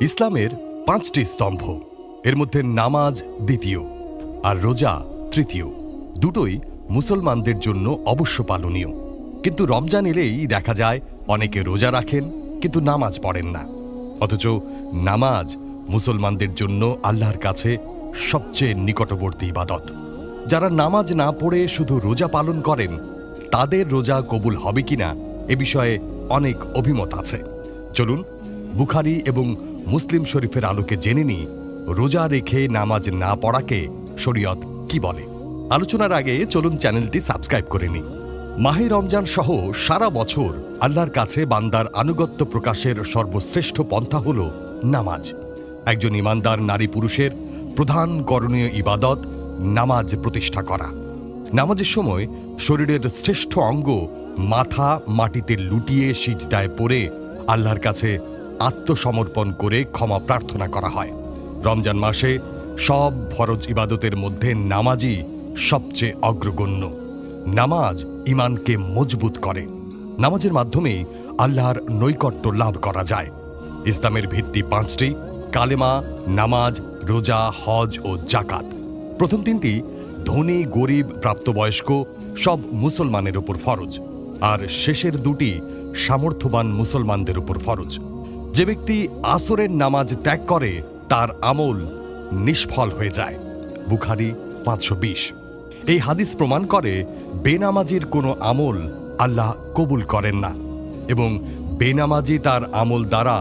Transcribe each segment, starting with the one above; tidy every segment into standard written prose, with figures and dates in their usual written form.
ইসলামের ৫টি স্তম্ভ, এর মধ্যে নামাজ দ্বিতীয় আর রোজা তৃতীয়। দুটোই মুসলমানদের জন্য অবশ্য পালনীয়। কিন্তু রমজান এলেই দেখা যায় অনেকে রোজা রাখেন কিন্তু নামাজ পড়েন না। অথচ নামাজ মুসলমানদের জন্য আল্লাহর কাছে সবচেয়ে নিকটবর্তী ইবাদত। যারা নামাজ না পড়ে শুধু রোজা পালন করেন তাদের রোজা কবুল হবে কিনা এ বিষয়ে অনেক অভিমত আছে। চলুন বুখারী এবং মুসলিম শরীফের আলোকে জেনে নিই রোজা রেখে নামাজ না পড়াকে শরীয়ত কি বলে। আলোচনার আগে চলুন চ্যানেলটি সাবস্ক্রাইব করে নিই। মাহে রমজান সহ সারা বছর আল্লাহর কাছে বান্দার আনুগত্য প্রকাশের সর্বশ্রেষ্ঠ পন্থা হল নামাজ। একজন ইমানদার নারী পুরুষের প্রধান করণীয় ইবাদত নামাজ প্রতিষ্ঠা করা। নামাজের সময় শরীরের শ্রেষ্ঠ অঙ্গ মাথা মাটিতে লুটিয়ে সিজদায় পড়ে আল্লাহর কাছে আত্মসমর্পণ করে ক্ষমা প্রার্থনা করা হয়। রমজান মাসে সব ফরজ ইবাদতের মধ্যে নামাজই সবচেয়ে অগ্রগণ্য। নামাজ ঈমানকে মজবুত করে। নামাজের মাধ্যমে আল্লাহর নৈকট্য লাভ করা যায়। ইসলামের ভিত্তি ৫টি: কালেমা, নামাজ, রোজা, হজ ও জাকাত। প্রথম ৩টি ধনী, গরিব, প্রাপ্তবয়স্ক সব মুসলমানের উপর ফরজ, আর শেষের ২টি সামর্থ্যবান মুসলমানদের উপর ফরজ। যে ব্যক্তি আসরের নামাজ ত্যাগ করে তার আমল নিষ্ফল হয়ে যায়। বুখারী ৫২০। এই হাদিস প্রমাণ করে বেনামাজির কোনো আমল আল্লাহ কবুল করেন না এবং বেনামাজি তার আমল দ্বারা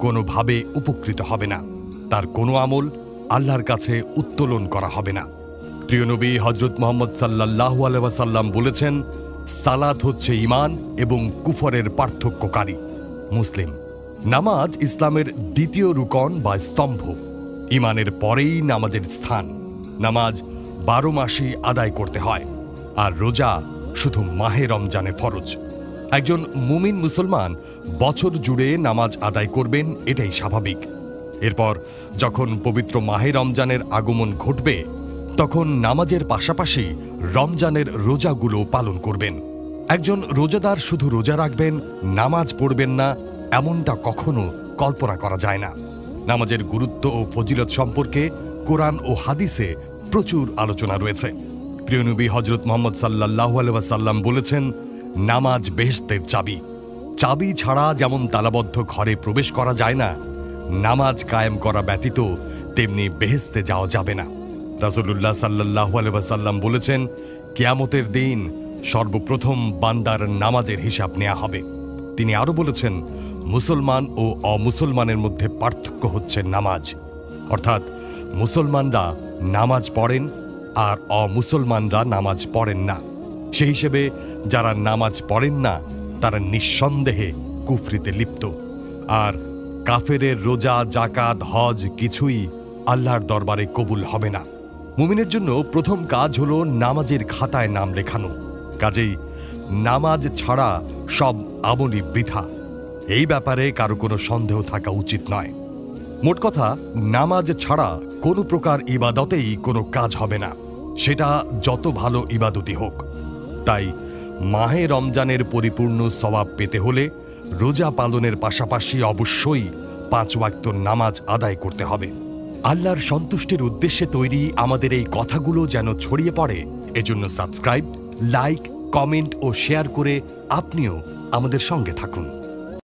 কোনোভাবে উপকৃত হবে না। তার কোনো আমল আল্লাহর কাছে উত্তোলন করা হবে না। প্রিয় নবী হযরত মুহাম্মদ সাল্লাল্লাহু আলাইহি ওয়াসাল্লাম বলেছেন, সালাত হচ্ছে ঈমান এবং কুফরের পার্থক্যকারী। মুসলিম। নামাজ ইসলামের দ্বিতীয় রুকন বা স্তম্ভ। ঈমানের পরেই নামাজের স্থান। নামাজ ১২ মাসই আদায় করতে হয়, আর রোজা শুধু মাহে রমজানে ফরজ। একজন মুমিন মুসলমান বছর জুড়ে নামাজ আদায় করবেন, এটাই স্বাভাবিক। এরপর যখন পবিত্র মাহে রমজানের আগমন ঘটবে তখন নামাজের পাশাপাশি রমজানের রোজাগুলো পালন করবেন। একজন রোজাদার শুধু রোজা রাখবেন, নামাজ পড়বেন না, এমনটা কখনো কল্পনা করা যায় না। নামাজের গুরুত্ব ও ফজিলত সম্পর্কে কোরআন ও হাদিসে প্রচুর আলোচনা রয়েছে। প্রিয় নবী হযরত মুহাম্মদ সাল্লাল্লাহু আলাইহি ওয়াসাল্লাম বলেছেন, নামাজ বেহেশতের চাবি। চাবি ছাড়া যেমন তালাবদ্ধ ঘরে প্রবেশ করা যায় না, নামাজ কায়েম করা ব্যতীত তেমনি বেহেশতে যাওয়া যাবে না। রাসূলুল্লাহ সাল্লাল্লাহু আলাইহি ওয়াসাল্লাম বলেছেন, কিয়ামতের দিন সর্বপ্রথম বান্দার নামাজের হিসাব নেওয়া হবে। তিনি আরো বলেছেন, মুসলমান ও অমুসলমানের মধ্যে পার্থক্য হচ্ছে নামাজ। অর্থাৎ মুসলমানরা নামাজ পড়েন আর অমুসলমানরা নামাজ পড়েন না। সেই হিসেবে যারা নামাজ পড়েন না তারা নিঃসন্দেহে কুফরিতে লিপ্ত। আর কাফেরের রোজা, জাকাত, হজ কিছুই আল্লাহর দরবারে কবুল হবে না। মুমিনের জন্য প্রথম কাজ হলো নামাজের খাতায় নাম লেখানো। কাজেই নামাজ ছাড়া সব আমলই বৃথা, এই ব্যাপারে কারো কোনো সন্দেহ থাকা উচিত নয়। মোট কথা, নামাজ ছাড়া কোনো প্রকার ইবাদতেই কোনো কাজ হবে না, সেটা যত ভালো ইবাদতই হোক। তাই মাহে রমজানের পরিপূর্ণ সওয়াব পেতে হলে রোজা পালনের পাশাপাশি অবশ্যই ৫ ওয়াক্ত নামাজ আদায় করতে হবে। আল্লাহর সন্তুষ্টির উদ্দেশ্যে তৈরি আমাদের এই কথাগুলো যেন ছড়িয়ে পড়ে, এজন্য সাবস্ক্রাইব, লাইক, কমেন্ট ও শেয়ার করে আপনিও আমাদের সঙ্গে থাকুন।